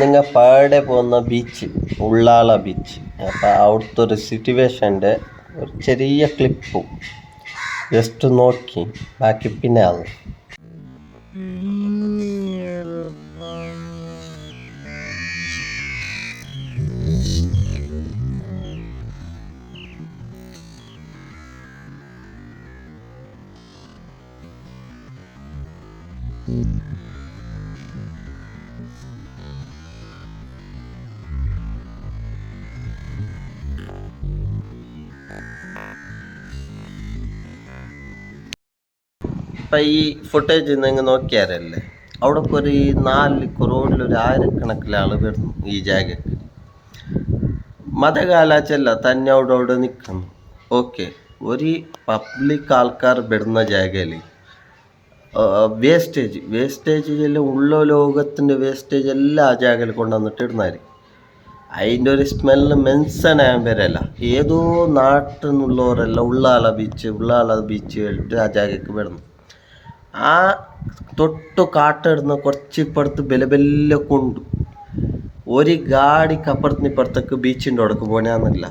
നിങ്ങൾ പാടെ പോകുന്ന ബീച്ച് ഉള്ളാള ബീച്ച്. അപ്പം അവിടുത്തെ ഒരു സിറ്റുവേഷൻ്റെ ഒരു ചെറിയ ക്ലിപ്പും ജസ്റ്റ് നോക്കി ബാക്കി പിന്നെ അത് ഇപ്പം ഈ ഫുട്ടേജ് നിങ്ങൾ നോക്കിയാരല്ലേ, അവിടെ ഒരു 4 crore-ൽ 1000-കണക്കിന് ആൾ വരുന്നു ഈ ജാഗക്ക്. മതകാലാച്ചല്ല തന്നെ അവിടെ നിൽക്കുന്നു. ഓക്കെ, ഒരു പബ്ലിക് ആൾക്കാർ വരുന്ന ജാഗയിൽ വേസ്റ്റേജ് എല്ലാം ഉള്ള ലോകത്തിൻ്റെ വേസ്റ്റേജ് എല്ലാം ആ ജാഗയിൽ കൊണ്ടുവന്നിട്ട് ഇടുന്നാര്. അതിൻ്റെ ഒരു സ്മെല്ല് മെൻസനാകാൻ വരല്ല. ഏതോ നാട്ടിൽ നിന്നുള്ളവരല്ല ഉള്ളാള ബീച്ച് കഴിഞ്ഞിട്ട് ആ ജാഗയ്ക്ക് വരുന്നു. ആ തൊട്ട് കാട്ടിടുന്ന കുറച്ച് ഇപ്പുറത്ത് ബെല്ല കൊണ്ടു ഒരു ഗാഡിക്ക് അപ്പുറത്തിന് ഇപ്പുറത്തേക്ക് ബീച്ചിൻ്റെ അവിടേക്ക് പോകാന്നില്ല.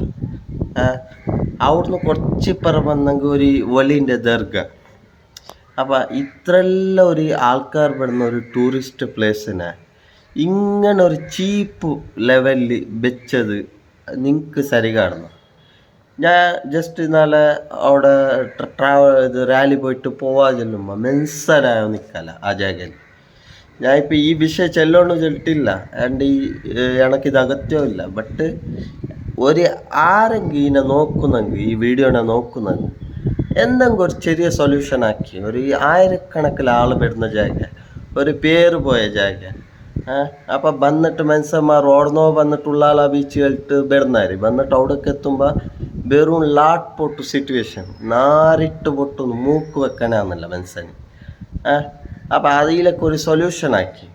അവിടുന്ന് കുറച്ച് ഇപ്പുറം വന്നെങ്കിൽ ഒരു വലിൻ്റെ ദർഗ. അപ്പം ഇത്രയെല്ലാം ഒരു ആൾക്കാർ പെടുന്ന ഒരു ടൂറിസ്റ്റ് പ്ലേസിനെ ഇങ്ങനെ ഒരു ചീപ്പ് ലെവലിൽ വെച്ചത് നിങ്ങൾക്ക് സരി കാണുന്നു. ഞാൻ ജസ്റ്റ് ഇന്നാലെ അവിടെ റാലി പോയിട്ട് പോവാൻ ചെല്ലുമ്പോൾ മെൻസനായോ നിൽക്കല ആ ജാഗയിൽ. ഞാനിപ്പോൾ ഈ വിഷയം ചെല്ലോണ്ട് ചെല്ലിട്ടില്ല, ആൻഡ് എനിക്കിത് അഗത്യമില്ല. ബട്ട് ഒരു ആരെങ്കിലും ഇതിനെ നോക്കുന്നെങ്കിൽ, ഈ വീഡിയോനെ നോക്കുന്നെങ്കിൽ എന്തെങ്കിലും ഒരു ചെറിയ സൊല്യൂഷൻ ആക്കി, ഒരു 1000-കണക്കിന് ആൾ വരുന്ന ജാഗ, ഒരു പേര് പോയ ജാഗ. അപ്പം വന്നിട്ട് മനുഷ്യന്മാർ ഓടുന്നോ വന്നിട്ടുള്ള ആ ബീച്ച് കളിട്ട് വരുന്നാര് വന്നിട്ട് അവിടേക്ക് എത്തുമ്പോൾ വെറും ലാട്ട് പൊട്ടു സിറ്റുവേഷൻ, നാരിട്ട് പൊട്ടുന്നു, മൂക്ക് വെക്കാനാന്നില്ല മനുഷ്യന്. അപ്പം അതിലൊക്കെ ഒരു സൊല്യൂഷൻ ആക്കി,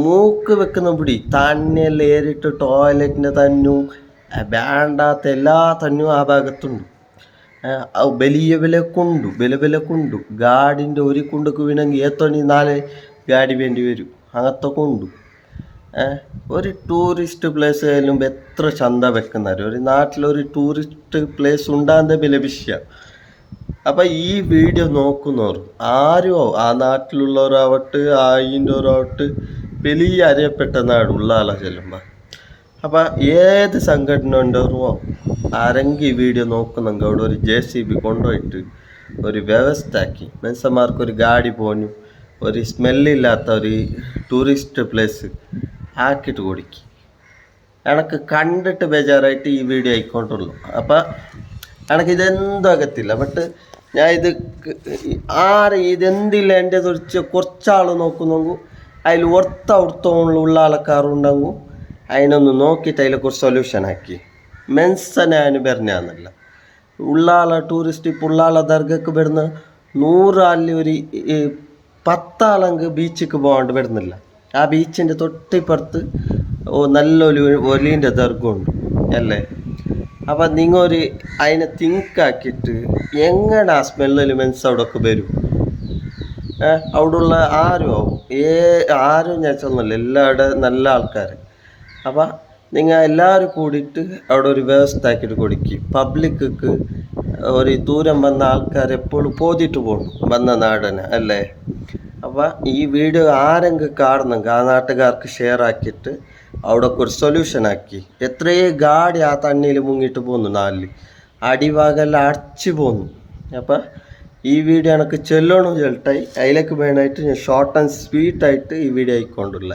മൂക്ക് വെക്കുന്ന പിടി തന്നെയെല്ലാം ഏറിട്ട് ടോയ്ലറ്റിൻ്റെ തന്നും വേണ്ടാത്ത എല്ലാ തന്നും ആ ഭാഗത്തുണ്ട്. ബലിയ കൊണ്ടു ഗാഡിൻ്റെ ഒരു കുണ്ടക്ക് വീണെങ്കിൽ ഏത്തോണി 4 ഗാഡി വേണ്ടി വരും. അങ്ങനത്തെ കൊണ്ടു ഒരു ടൂറിസ്റ്റ് പ്ലേസ് ആയാലും എത്ര ചന്ത വെക്കുന്നവർ ഒരു നാട്ടിലൊരു ടൂറിസ്റ്റ് പ്ലേസ് ഉണ്ടാകുന്ന വലിയ വിഷയം. അപ്പം ഈ വീഡിയോ നോക്കുന്നവർ ആരും ആ നാട്ടിലുള്ളവരാവട്ടെ അതിൻ്റെ ഒരാവട്ടെ വലിയ അറിയപ്പെട്ട നാട് ഉള്ളാള ചെല്ലുമ്പോൾ. അപ്പം ഏത് സംഘടന ഉണ്ടോ ആരെങ്കിലും ഈ വീഡിയോ നോക്കുന്നെങ്കിൽ അവിടെ ഒരു JCB കൊണ്ടുപോയിട്ട് ഒരു വ്യവസ്ഥ ആക്കി മനുഷ്യന്മാർക്കൊരു ഗാഡി പോകാനും ഒരു സ്മെല്ലില്ലാത്ത ഒരു ടൂറിസ്റ്റ് പ്ലേസ് ആക്കിയിട്ട് കൊടുക്കി. എനിക്ക് കണ്ടിട്ട് ബേജാറായിട്ട് ഈ വീഡിയോ ആയിക്കൊണ്ടുള്ളൂ. അപ്പം എനിക്കിതെന്തും അകത്തില്ല. ബട്ട് ഞാൻ ഇതെന്തില്ല എൻ്റെ കുറച്ചാൾ നോക്കുന്നെങ്കിൽ അതിൽ അവിടുത്തുള്ള ആൾക്കാരുണ്ടെങ്കിൽ അതിനൊന്ന് നോക്കിയിട്ട് അതിലെക്കുറിച്ച് സൊല്യൂഷൻ ആക്കി മെൻസനാന് പറഞ്ഞാന്നല്ല. ഉള്ളാള ടൂറിസ്റ്റ് ഇപ്പോൾ ഉള്ളാള ദർഗക്ക് വരുന്ന 100 ആളിൽ ഒരു 10 ആളെങ്കിൽ ബീച്ചിക്ക് പോകാണ്ട് വരുന്നില്ല. ആ ബീച്ചിൻ്റെ തൊട്ടിപ്പുറത്ത് നല്ലൊരു ഒലീൻ്റെ ദർഗമുണ്ട് അല്ലേ. അപ്പം നിങ്ങൾ അതിനെ തിങ്കാക്കിയിട്ട് എങ്ങനെ ആ സ്മെല്ലിൽ മെൻസ് അവിടെയൊക്കെ വരും. അവിടെയുള്ള ആരും ഞാൻ ചെന്നല്ല, എല്ലാവരുടെ നല്ല ആൾക്കാർ. അപ്പം നിങ്ങൾ എല്ലാവരും കൂടിയിട്ട് അവിടെ ഒരു വ്യവസ്ഥ ആക്കിയിട്ട് കൊടുക്കും. പബ്ലിക്ക് ഒരു ദൂരം വന്ന ആൾക്കാർ എപ്പോഴും പോതിട്ട് പോകണം വന്ന നാടനെ അല്ലേ. അപ്പം ഈ വീഡിയോ ആരെങ്കിലും കാണുന്നെങ്കിൽ ആ നാട്ടുകാർക്ക് ഷെയർ ആക്കിയിട്ട് അവിടെ ഒരു സൊല്യൂഷൻ ആക്കി. എത്രയേ ഗാഡി ആ തണ്ണിയിൽ മുങ്ങിയിട്ട് പോകുന്നു, 4 അടിഭാഗമെല്ലാം അടച്ചു പോകുന്നു. അപ്പം ഈ വീഡിയോ എനിക്ക് ചെല്ലണം ചെല്ലട്ടായി അതിലേക്ക് വേണമായിട്ട് ഞാൻ ഷോർട്ട് ആൻഡ് സ്വീറ്റായിട്ട് ഈ വീഡിയോ ആയിക്കൊണ്ടുള്ള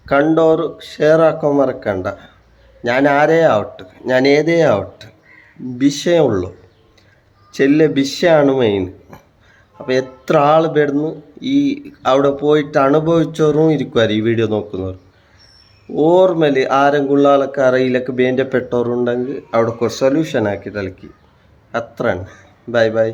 കണ്ടോർ ഷെയർ ആക്കാൻ മറക്കണ്ട. ഞാൻ ആരേ ആവട്ടെ, ഞാൻ ഏതേ ആവട്ടെ, വിഷയമുള്ളൂ വിഷയമാണ് മെയിൻ. അപ്പോൾ എത്ര ആൾ വരുന്നു ഈ അവിടെ പോയിട്ട് അനുഭവിച്ചവരും ഇരിക്കുമായിരുന്നു ഈ വീഡിയോ നോക്കുന്നവർ. ഓർമ്മയിൽ ആരെങ്കിലും ആളൊക്കെ അറിയില്ലൊക്കെ ബന്ധപ്പെട്ടവരുണ്ടെങ്കിൽ അവിടെ ഒരു സൊല്യൂഷൻ ആക്കി കളിക്കി. അത്രയാണ്. ബൈ.